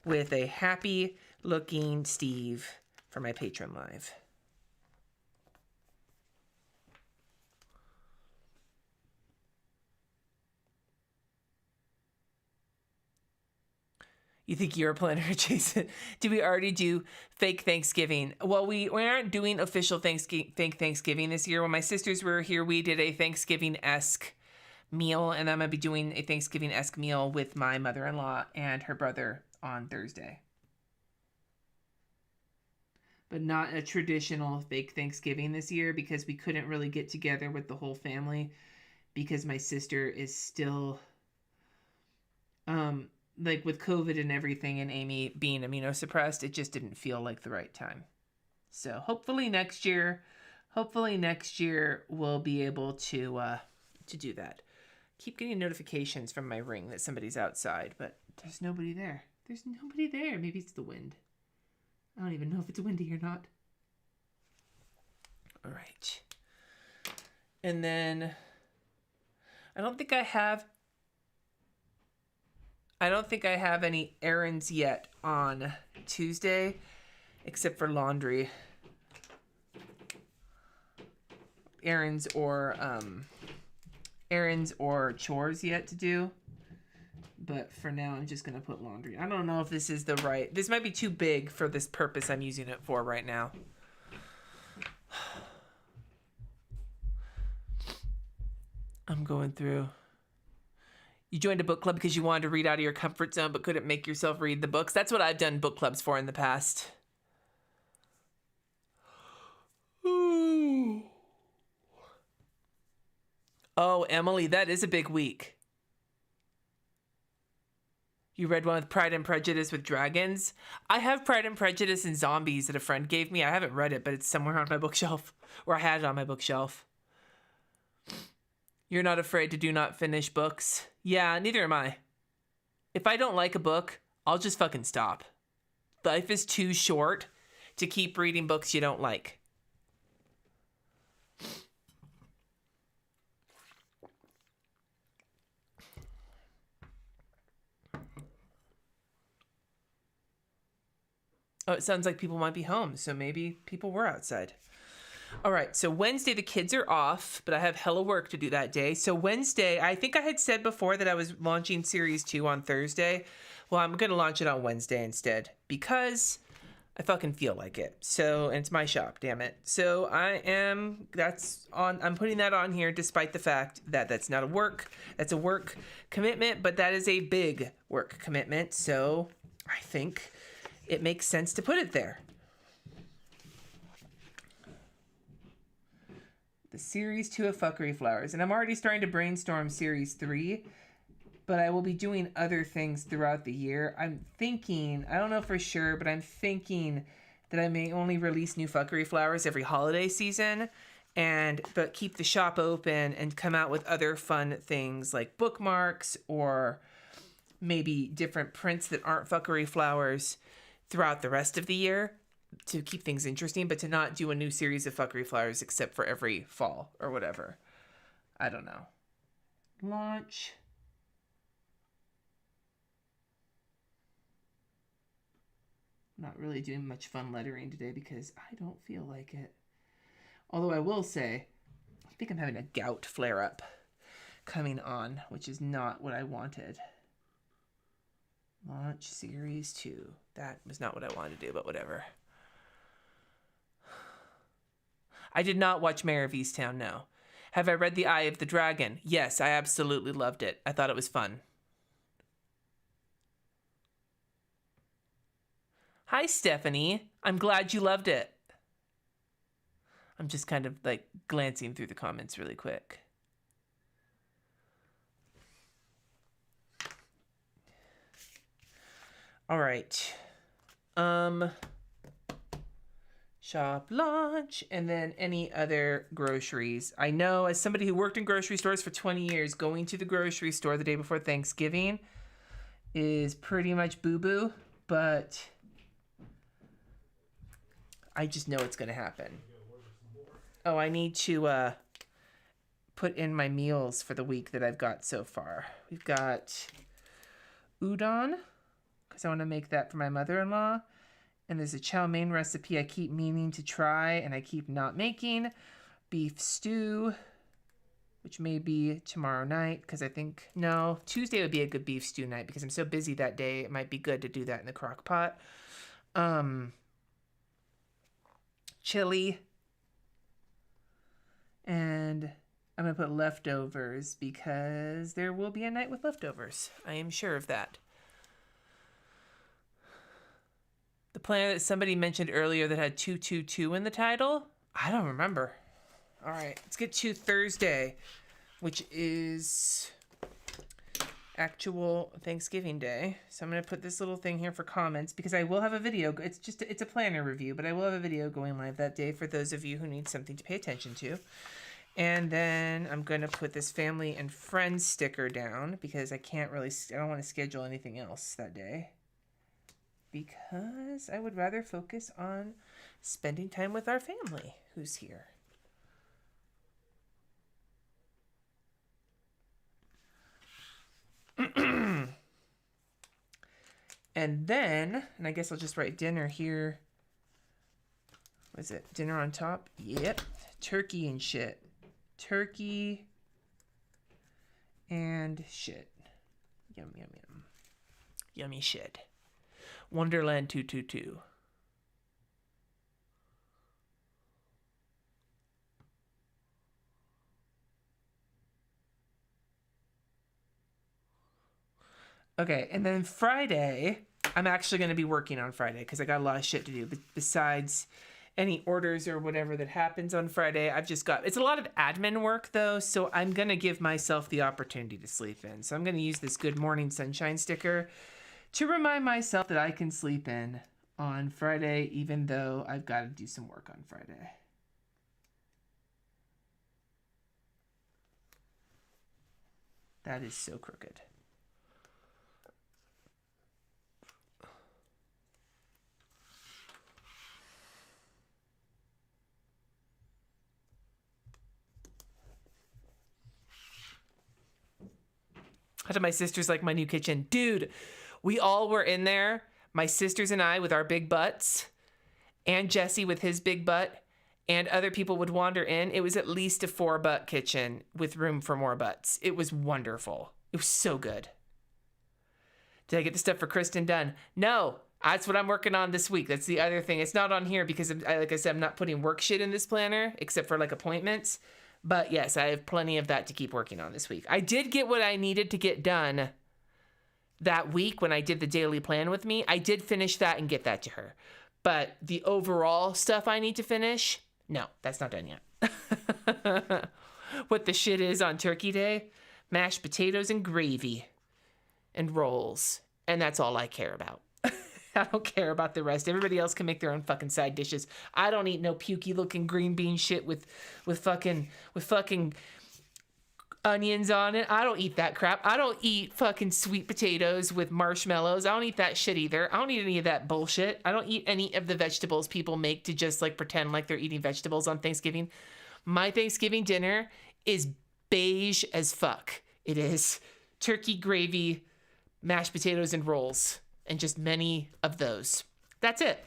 with a happy looking Steve for my Patreon Live. You think you're a planner, Jason? Do we already do fake Thanksgiving? Well, we aren't doing official fake Thanksgiving this year. When my sisters were here, we did a Thanksgiving-esque meal, and I'm going to be doing a Thanksgiving-esque meal with my mother-in-law and her brother on Thursday. But not a traditional fake Thanksgiving this year because we couldn't really get together with the whole family because my sister is still... like with COVID and everything and Amy being immunosuppressed, it just didn't feel like the right time. So hopefully next year we'll be able to do that. Keep getting notifications from my Ring that somebody's outside, but there's nobody there. There's nobody there. Maybe it's the wind. I don't even know if it's windy or not. All right. And then I don't think I have any errands yet on Tuesday, except for laundry. Errands or chores yet to do. But for now, I'm just going to put laundry. I don't know if this is this might be too big for this purpose I'm using it for right now. I'm going through... You joined a book club because you wanted to read out of your comfort zone but couldn't make yourself read the books. That's what I've done book clubs for in the past. Ooh. Oh, Emily, that is a big week. You read one with Pride and Prejudice with dragons? I have Pride and Prejudice and Zombies that a friend gave me. I haven't read it, but it's somewhere on my bookshelf. Or I had it on my bookshelf. You're not afraid to do not finish books? Yeah, neither am I. If I don't like a book, I'll just fucking stop. Life is too short to keep reading books you don't like. Oh, it sounds like people might be home, so maybe people were outside. All right, so Wednesday the kids are off, but I have hella work to do that day. So Wednesday, I think I had said before that I was launching Series 2 on Thursday. Well, I'm going to launch it on Wednesday instead because I fucking feel like it. So, and it's my shop, damn it. So I'm putting that on here despite the fact that that's a work commitment, but that is a big work commitment. So I think it makes sense to put it there. The Series 2 of Fuckery Flowers. And I'm already starting to brainstorm Series 3. but I will be doing other things throughout the year. I'm thinking, I don't know for sure, but I'm thinking that I may only release new fuckery flowers every holiday season, but keep the shop open and come out with other fun things like bookmarks or maybe different prints that aren't fuckery flowers throughout the rest of the year to keep things interesting, but to not do a new series of fuckery flowers except for every fall or whatever. I don't know. Launch. Not really doing much fun lettering today because I don't feel like it. Although I will say, I think I'm having a gout flare-up coming on, which is not what I wanted. Launch Series 2. That was not what I wanted to do, but whatever. I did not watch Mayor of Easttown, no. Have I read The Eye of the Dragon? Yes, I absolutely loved it. I thought it was fun. Hi, Stephanie. I'm glad you loved it. I'm just kind of like glancing through the comments really quick. All right. Shop launch and then any other groceries. I know as somebody who worked in grocery stores for 20 years, going to the grocery store the day before Thanksgiving is pretty much boo-boo, but I just know it's going to happen. Oh, I need to put in my meals for the week that I've got so far. We've got udon, because I want to make that for my mother-in-law. And there's a chow mein recipe I keep meaning to try and I keep not making. Beef stew, which may be tomorrow night, because I think, no, Tuesday would be a good beef stew night because I'm so busy that day. It might be good to do that in the crock pot. Chili. And I'm going to put leftovers because there will be a night with leftovers. I am sure of that. The planner that somebody mentioned earlier that had 222 in the title? I don't remember. All right, let's get to Thursday, which is actual Thanksgiving Day. So I'm going to put this little thing here for comments because I will have a video. It's a planner review, but I will have a video going live that day for those of you who need something to pay attention to. And then I'm going to put this family and friends sticker down because I don't want to schedule anything else that day because I would rather focus on spending time with our family who's here. And then, and I guess I'll just write dinner here. What is it? Dinner on top? Yep. Turkey and shit. Turkey and shit. Yum, yum, yum. Yummy shit. Wonderland 222. Okay, and then Friday, I'm actually going to be working on Friday because I got a lot of shit to do. But besides any orders or whatever that happens on Friday, it's a lot of admin work though, so I'm going to give myself the opportunity to sleep in. So I'm going to use this Good Morning Sunshine sticker to remind myself that I can sleep in on Friday, even though I've got to do some work on Friday. That is so crooked. How do my sisters like my new kitchen? Dude, we all were in there. My sisters and I with our big butts, and Jesse with his big butt, and other people would wander in. It was at least a 4-butt kitchen with room for more butts. It was wonderful. It was so good. Did I get the stuff for Kristen done? No, that's what I'm working on this week. That's the other thing. It's not on here because, like I said, I'm not putting work shit in this planner except for like appointments. But yes, I have plenty of that to keep working on this week. I did get what I needed to get done that week when I did the daily plan with me. I did finish that and get that to her. But the overall stuff I need to finish, no, that's not done yet. What the shit is on Turkey Day? Mashed potatoes and gravy. and rolls. And that's all I care about. I don't care about the rest. Everybody else can make their own fucking side dishes. I don't eat no pukey looking green bean shit with fucking onions on it. I don't eat that crap. I don't eat fucking sweet potatoes with marshmallows. I don't eat that shit either. I don't eat any of that bullshit. I don't eat any of the vegetables people make to just like pretend like they're eating vegetables on Thanksgiving. My Thanksgiving dinner is beige as fuck. It is turkey, gravy, mashed potatoes, and rolls. And just many of those. That's it.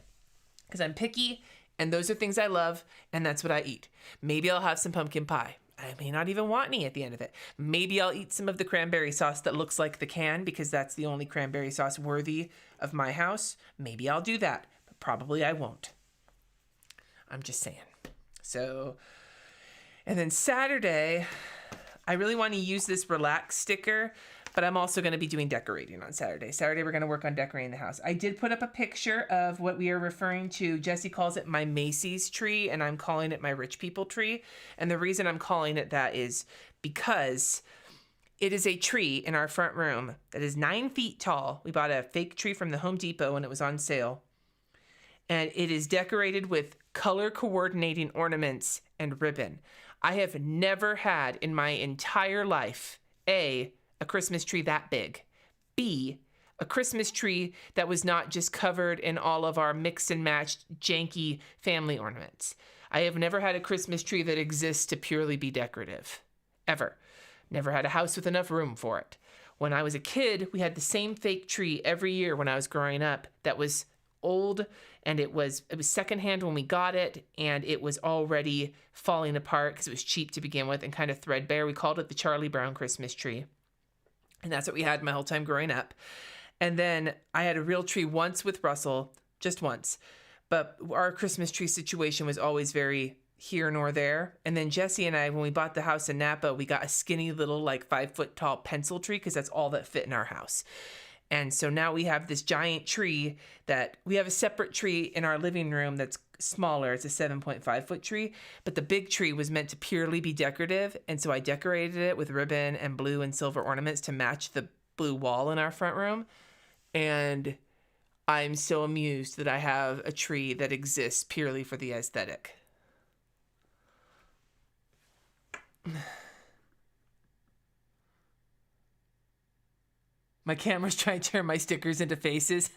Because I'm picky, and those are things I love, and that's what I eat. Maybe I'll have some pumpkin pie. I may not even want any at the end of it. Maybe I'll eat some of the cranberry sauce that looks like the can, because that's the only cranberry sauce worthy of my house. Maybe I'll do that, but probably I won't. I'm just saying. So, and then Saturday, I really want to use this relax sticker, but I'm also going to be doing decorating on Saturday. Saturday, we're going to work on decorating the house. I did put up a picture of what we are referring to. Jesse calls it my Macy's tree, and I'm calling it my rich people tree. And the reason I'm calling it that is because it is a tree in our front room that is 9 feet tall. We bought a fake tree from the Home Depot when it was on sale. And it is decorated with color coordinating ornaments and ribbon. I have never had in my entire life, A, a Christmas tree that big. B, a Christmas tree that was not just covered in all of our mixed and matched janky family ornaments. I have never had a Christmas tree that exists to purely be decorative. Ever. Never had a house with enough room for it. When I was a kid, we had the same fake tree every year when I was growing up that was old, and it was secondhand when we got it, and it was already falling apart because it was cheap to begin with and kind of threadbare. We called it the Charlie Brown Christmas tree. And that's what we had my whole time growing up. And then I had a real tree once with Russell, just once. But our Christmas tree situation was always very here nor there. And then Jesse and I, when we bought the house in Napa, we got a skinny little like 5-foot tall pencil tree because that's all that fit in our house. And so now we have this giant tree that we have a separate tree in our living room that's smaller. It's a 7.5-foot tree, but the big tree was meant to purely be decorative. And so I decorated it with ribbon and blue and silver ornaments to match the blue wall in our front room. And I'm so amused that I have a tree that exists purely for the aesthetic. My camera's trying to turn my stickers into faces.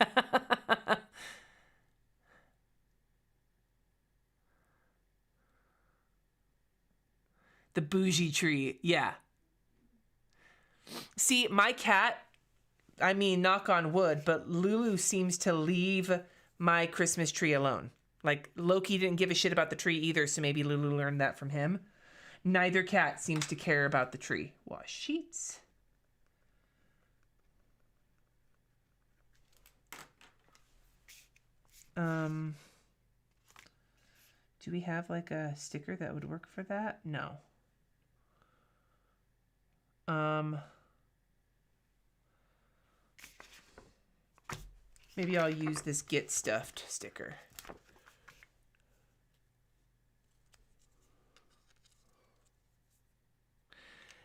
The bougie tree. Yeah. See, my cat, I mean, knock on wood, but Lulu seems to leave my Christmas tree alone. Like, Loki didn't give a shit about the tree either, so maybe Lulu learned that from him. Neither cat seems to care about the tree. Wash sheets. Do we have like a sticker that would work for that? No. Maybe I'll use this Get Stuffed sticker.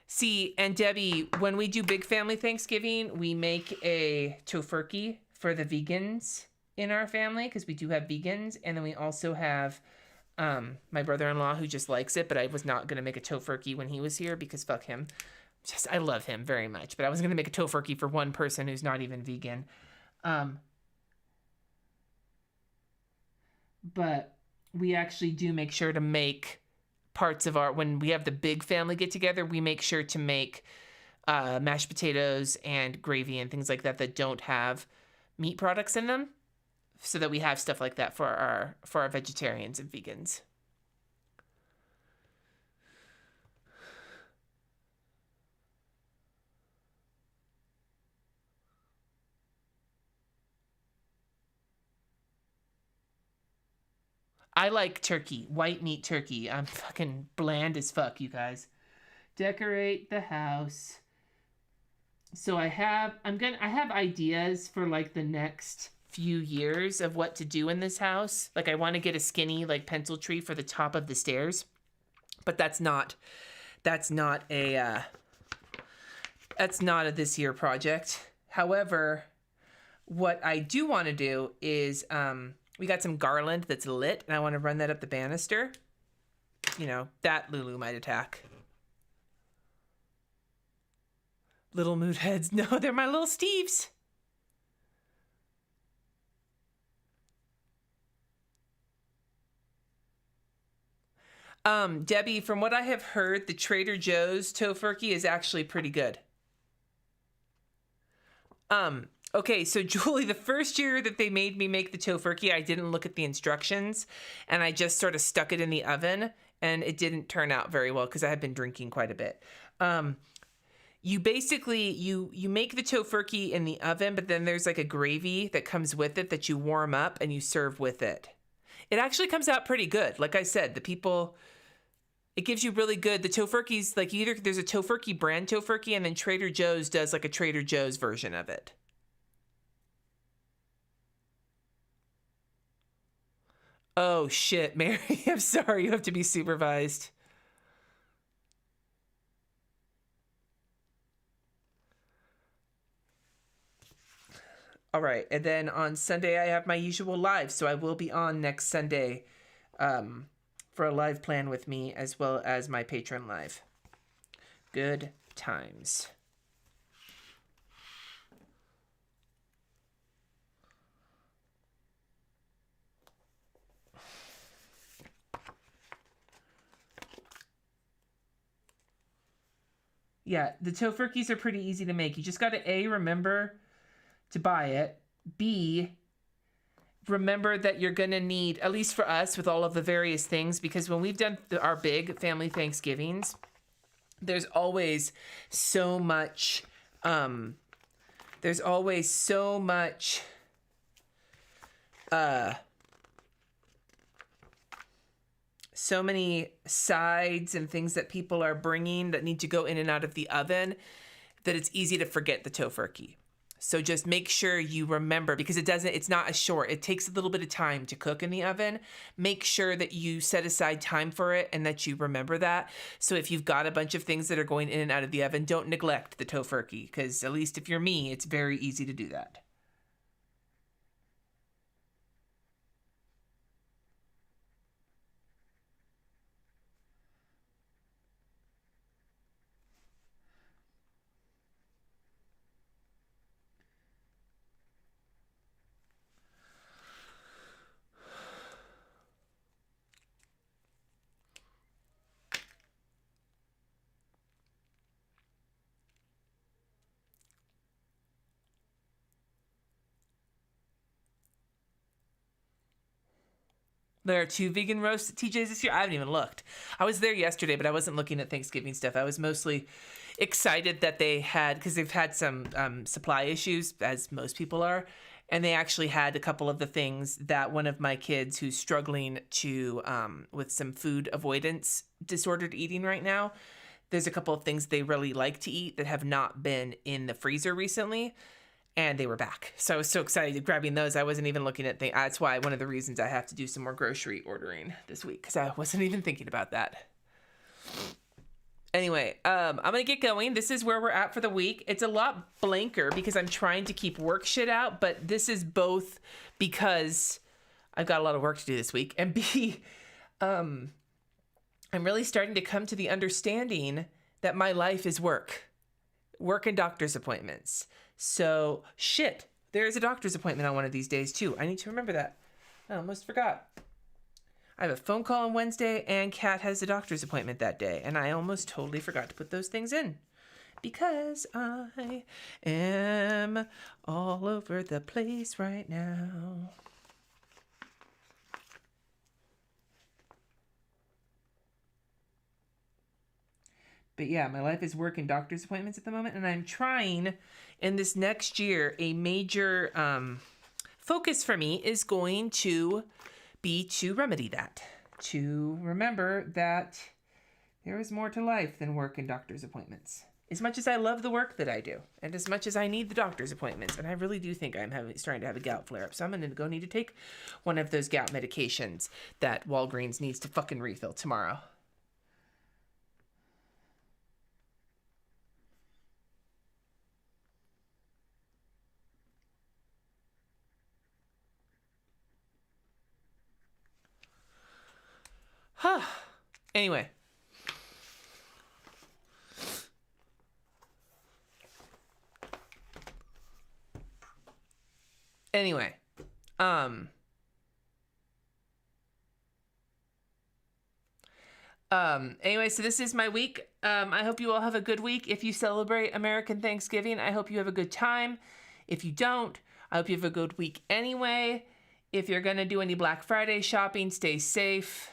See, and Debbie, when we do big family Thanksgiving, we make a tofurkey for the vegans in our family, because we do have vegans. And then we also have my brother-in-law who just likes it, but I was not going to make a tofurkey when he was here because fuck him. I love him very much, but I was going to make a tofurkey for one person who's not even vegan. But we actually do make sure to make parts of when we have the big family get together, we make sure to make mashed potatoes and gravy and things like that that don't have meat products in them, so that we have stuff like that for our vegetarians and vegans. I like turkey, white meat turkey. I'm fucking bland as fuck, you guys. Decorate the house. So I have ideas for like the next few years of what to do in this house. Like I want to get a skinny like pencil tree for the top of the stairs, but that's not a this year project. However, what I do want to do is we got some garland that's lit, and I want to run that up the banister. You know, that Lulu might attack. Little mood heads. No, they're my little Steves. Debbie, from what I have heard, the Trader Joe's tofurkey is actually pretty good. Okay, so Julie, the first year that they made me make the tofurkey, I didn't look at the instructions, and I just sort of stuck it in the oven, and it didn't turn out very well because I had been drinking quite a bit. You basically, you make the tofurkey in the oven, but then there's like a gravy that comes with it that you warm up and you serve with it. It actually comes out pretty good. Like I said, it gives you really good, the tofurkeys, like either there's a tofurkey brand tofurkey, and then Trader Joe's does like a Trader Joe's version of it. Oh shit, Mary, I'm sorry, you have to be supervised. All right, and then on Sunday I have my usual live, so I will be on next Sunday for a live plan with me, as well as my patron live. Good times. Yeah, the tofurkeys are pretty easy to make. You just got to A, remember to buy it. B, remember that you're going to need, at least for us, with all of the various things, because when we've done our big family Thanksgivings, there's always so much, so many sides and things that people are bringing that need to go in and out of the oven that it's easy to forget the tofurkey. So just make sure you remember, because it's not a short, it takes a little bit of time to cook in the oven. Make sure that you set aside time for it and that you remember that. So if you've got a bunch of things that are going in and out of the oven, don't neglect the tofurkey, because at least if you're me, it's very easy to do that. There are 2 vegan roasts at TJ's this year. I haven't even looked. I was there yesterday, but I wasn't looking at Thanksgiving stuff. I was mostly excited that they had, because they've had some supply issues, as most people are, and they actually had a couple of the things that one of my kids who's struggling to with some food avoidance disordered eating right now, there's a couple of things they really like to eat that have not been in the freezer recently. And they were back. So I was so excited grabbing those. I wasn't even looking at things. That's why one of the reasons I have to do some more grocery ordering this week, because I wasn't even thinking about that. Anyway, I'm going to get going. This is where we're at for the week. It's a lot blanker because I'm trying to keep work shit out, but this is both because I've got a lot of work to do this week, and B, I'm really starting to come to the understanding that my life is work and doctor's appointments. So, shit, there is a doctor's appointment on one of these days, too. I need to remember that. I almost forgot. I have a phone call on Wednesday, and Kat has a doctor's appointment that day, and I almost totally forgot to put those things in because I am all over the place right now. But yeah, my life is work and doctor's appointments at the moment, and I'm trying in this next year, a major focus for me is going to be to remedy that, to remember that there is more to life than work and doctor's appointments. As much as I love the work that I do, and as much as I need the doctor's appointments, and I really do think I'm starting to have a gout flare-up, so I'm going to need to take one of those gout medications that Walgreens needs to fucking refill tomorrow. Anyway. Anyway, so this is my week. I hope you all have a good week. If you celebrate American Thanksgiving, I hope you have a good time. If you don't, I hope you have a good week anyway. If you're going to do any Black Friday shopping, stay safe,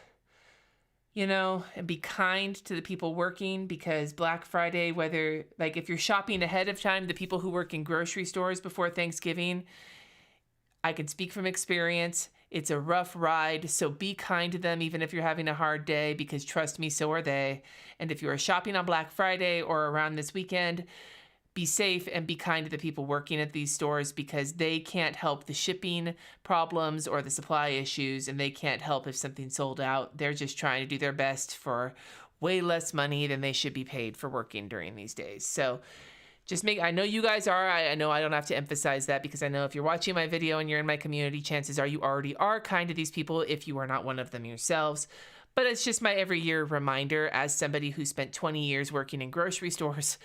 and be kind to the people working, because Black Friday, whether, like, if you're shopping ahead of time, the people who work in grocery stores before Thanksgiving, I can speak from experience. It's a rough ride, so be kind to them even if you're having a hard day, because trust me, so are they. And if you are shopping on Black Friday or around this weekend, be safe and be kind to the people working at these stores, because they can't help the shipping problems or the supply issues, and they can't help if something's sold out. They're just trying to do their best for way less money than they should be paid for working during these days. So I know you guys are. I know I don't have to emphasize that, because I know if you're watching my video and you're in my community, chances are you already are kind to these people if you are not one of them yourselves. But it's just my every year reminder, as somebody who spent 20 years working in grocery stores.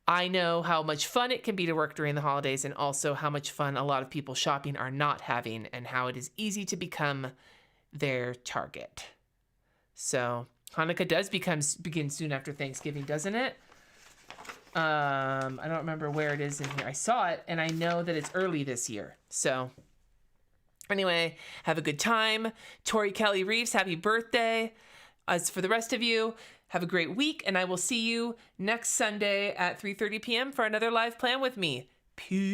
I know how much fun it can be to work during the holidays, and also how much fun a lot of people shopping are not having, and how it is easy to become their target. So Hanukkah does begin soon after Thanksgiving, doesn't it? I don't remember where it is in here. I saw it, and I know that it's early this year. So anyway, have a good time. Tori Kelly Reeves, happy birthday. As for the rest of you, have a great week, and I will see you next Sunday at 3:30 p.m. for another live plan with me. Peace.